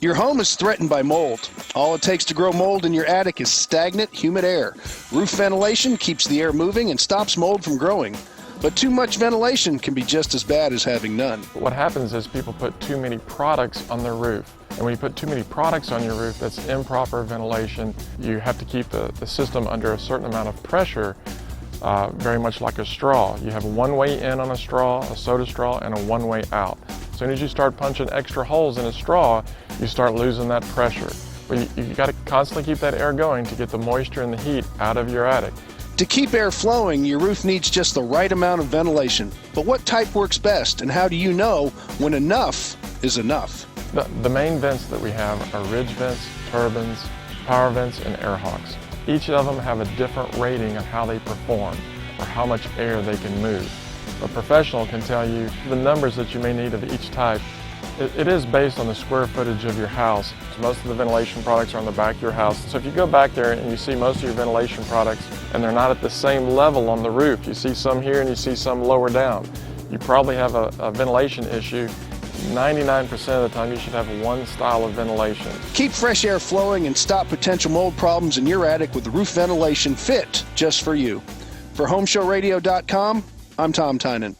Your home is threatened by mold. All it takes to grow mold in your attic is stagnant, humid air. Roof ventilation keeps the air moving and stops mold from growing. But too much ventilation can be just as bad as having none. What happens is people put too many products on their roof. And when you put too many products on your roof, that's improper ventilation. You have to keep the system under a certain amount of pressure, very much like a straw. You have a one-way in on a straw, a soda straw, and a one-way out. As soon as you start punching extra holes in a straw, you start losing that pressure. But you got to constantly keep that air going to get the moisture and the heat out of your attic. To keep air flowing, your roof needs just the right amount of ventilation. But what type works best, and how do you know when enough is enough? The main vents that we have are ridge vents, turbines, power vents, and air hawks. Each of them have a different rating of how they perform or how much air they can move. A professional can tell you the numbers that you may need of each type. It is based on the square footage of your house. Most of the ventilation products are on the back of your house. So if you go back there and you see most of your ventilation products and they're not at the same level on the roof, you see some here and you see some lower down, you probably have a ventilation issue. 99% of the time you should have one style of ventilation. Keep fresh air flowing and stop potential mold problems in your attic with roof ventilation fit just for you. For HomeShowRadio.com, I'm Tom Tynan.